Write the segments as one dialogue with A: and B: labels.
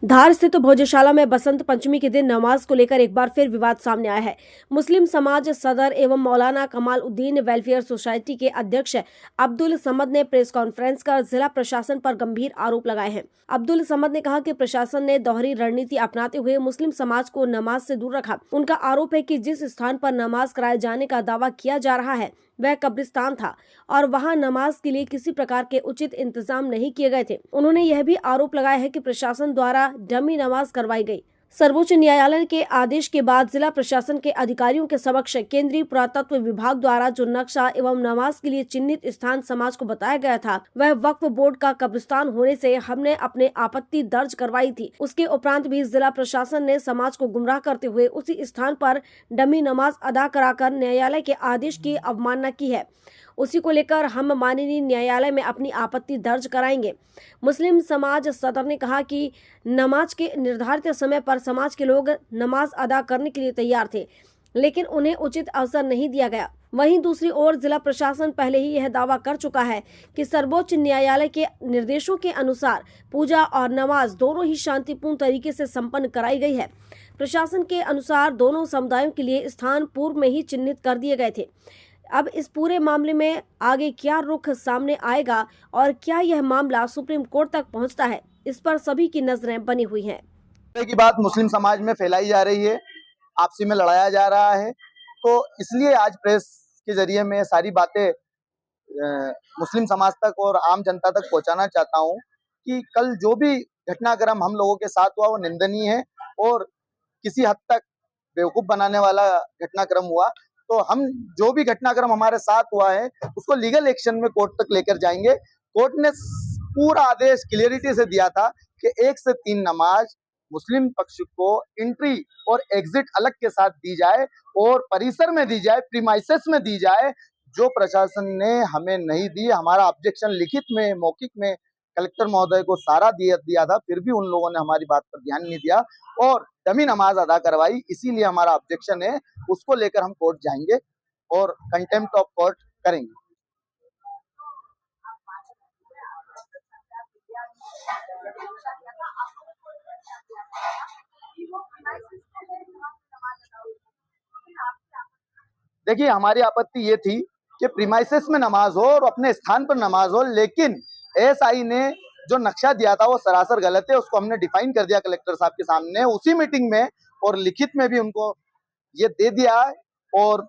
A: धार स्थित भोजशाला में बसंत पंचमी के दिन नमाज को लेकर एक बार फिर विवाद सामने आया है। मुस्लिम समाज सदर एवं मौलाना कमाल उद्दीन वेलफेयर सोसाइटी के अध्यक्ष अब्दुल समद ने प्रेस कॉन्फ्रेंस कर जिला प्रशासन पर गंभीर आरोप लगाए हैं। अब्दुल समद ने कहा कि प्रशासन ने दोहरी रणनीति अपनाते हुए मुस्लिम समाज को नमाज से दूर रखा। उनका आरोप है कि जिस स्थान पर नमाज कराए जाने का दावा किया जा रहा है वह कब्रिस्तान था और वहां नमाज के लिए किसी प्रकार के उचित इंतजाम नहीं किए गए थे। उन्होंने यह भी आरोप लगाया है कि प्रशासन द्वारा डमी नमाज करवाई गई। सर्वोच्च न्यायालय के आदेश के बाद जिला प्रशासन के अधिकारियों के समक्ष केंद्रीय पुरातत्व विभाग द्वारा जो नक्शा एवं नमाज के लिए चिन्हित स्थान समाज को बताया गया था वह वक्फ बोर्ड का कब्रिस्तान होने से हमने अपने आपत्ति दर्ज करवाई थी। उसके उपरांत भी जिला प्रशासन ने समाज को गुमराह करते हुए उसी स्थान पर डमी नमाज अदा कराकर न्यायालय के आदेश की अवमानना की है। उसी को लेकर हम माननीय न्यायालय में अपनी आपत्ति दर्ज कराएंगे। मुस्लिम समाज सदर ने कहा कि नमाज के निर्धारित समय पर समाज के लोग नमाज अदा करने के लिए तैयार थे, लेकिन उन्हें उचित अवसर नहीं दिया गया। वहीं दूसरी ओर जिला प्रशासन पहले ही यह दावा कर चुका है कि सर्वोच्च न्यायालय के निर्देशों के अनुसार पूजा और नमाज दोनों ही शांतिपूर्ण तरीके से संपन्न कराई गई है। प्रशासन के अनुसार दोनों समुदायों के लिए स्थान पूर्व में ही चिन्हित कर दिए गए थे। अब इस पूरे मामले में आगे क्या रुख सामने आएगा और क्या यह मामला सुप्रीम कोर्ट तक पहुंचता है, इस पर सभी की नजरें बनी हुई हैं।
B: की बात मुस्लिम समाज में फैलाई जा रही है, आपसी में लड़ाया जा रहा है, तो इसलिए आज प्रेस के जरिए मैं सारी बातें मुस्लिम समाज तक और आम जनता तक पहुंचाना चाहता हूं कि कल जो भी घटनाक्रम हम लोगों के साथ हुआ वो निंदनीय है और किसी हद तक बेवकूफ बनाने वाला घटनाक्रम हुआ। तो हम जो भी घटनाक्रम हमारे साथ हुआ है उसको लीगल एक्शन में कोर्ट तक लेकर जाएंगे। कोर्ट ने पूरा आदेश क्लियरिटी से दिया था कि 1 से 3 नमाज मुस्लिम पक्ष को एंट्री और एग्जिट अलग के साथ दी जाए और परिसर में दी जाए, प्रीमाइसेस में दी जाए, जो प्रशासन ने हमें नहीं दी। हमारा ऑब्जेक्शन लिखित में, मौखिक में कलेक्टर महोदय को सारा दिया था, फिर भी उन लोगों ने हमारी बात पर ध्यान नहीं दिया और डमी नमाज अदा करवाई। इसीलिए हमारा ऑब्जेक्शन है, उसको लेकर हम कोर्ट जाएंगे और कंटेम्प्ट ऑफ कोर्ट करेंगे। देखिए, हमारी आपत्ति ये थी कि प्रीमाइसेस में नमाज हो और अपने स्थान पर नमाज हो, लेकिन एएसआई ने जो नक्शा दिया था वो सरासर गलत है। उसको हमने डिफाइन कर दिया कलेक्टर साहब के सामने उसी मीटिंग में और लिखित में भी उनको ये दे दिया और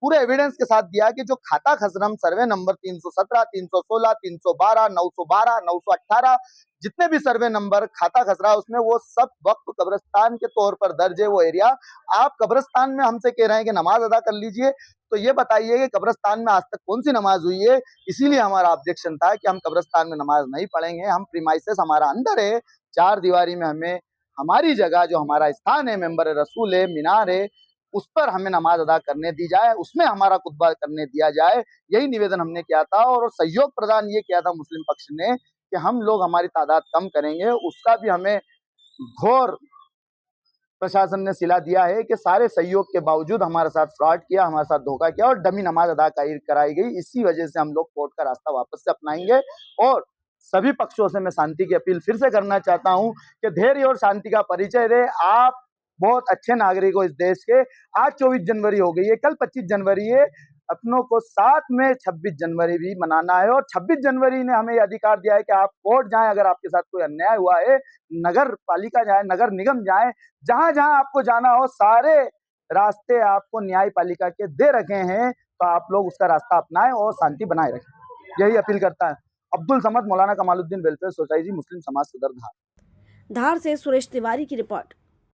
B: पूरे एविडेंस के साथ दिया कि जो खाता खसरम सर्वे नंबर 317, 316, 312, 912, 918 जितने भी सर्वे नंबर खाता खसरा उसमें वो सब वक्फ कब्रिस्तान के तौर पर दर्ज है वो एरिया। आप कब्रिस्तान में हमसे कह रहे हैं कि नमाज अदा कर लीजिए, तो ये बताइए कि कब्रिस्तान में आज तक कौन सी नमाज हुई है। इसीलिए हमारा ऑब्जेक्शन था कि हम कब्रिस्तान में नमाज नहीं पढ़ेंगे। हम प्रीमाइसेस हमारा अंदर है, 4 दीवारी में हमें हमारी जगह जो हमारा स्थान है, मेंबर रसूल है, मीनार है, उस पर हमें नमाज अदा करने दी जाए, उसमें हमारा खुतबा करने दिया जाए। यही निवेदन हमने किया था और सहयोग प्रदान ये किया था मुस्लिम पक्ष ने कि हम लोग हमारी तादाद कम करेंगे। उसका भी हमें घोर प्रशासन ने सिला दिया है कि सारे सहयोग के बावजूद हमारे साथ फ्रॉड किया, हमारे साथ धोखा किया और डमी नमाज अदा कराई गई। इसी वजह से हम लोग कोर्ट का रास्ता वापस से अपनाएंगे और सभी पक्षों से मैं शांति की अपील फिर से करना चाहता हूं कि धैर्य और शांति का परिचय दे। आप बहुत अच्छे नागरिक हो इस देश के। आज 24 जनवरी हो गई है, कल 25 जनवरी है, अपनों को साथ में 26 जनवरी भी मनाना है और 26 जनवरी ने हमें अधिकार दिया है कि आप कोर्ट जाएं अगर आपके साथ कोई अन्याय हुआ है, नगर पालिका जाए, नगर निगम जाए, जहां जहां आपको जाना हो सारे रास्ते आपको न्यायपालिका के दे रखे हैं, तो आप लोग उसका रास्ता अपनाएं और शांति बनाए रखें। यही अपील करता है अब्दुल समद, मौलाना कमाल उद्दीन वेलफेयर सोसाइटी, मुस्लिम समाज सदर धार।
A: धार से सुरेश तिवारी की रिपोर्ट।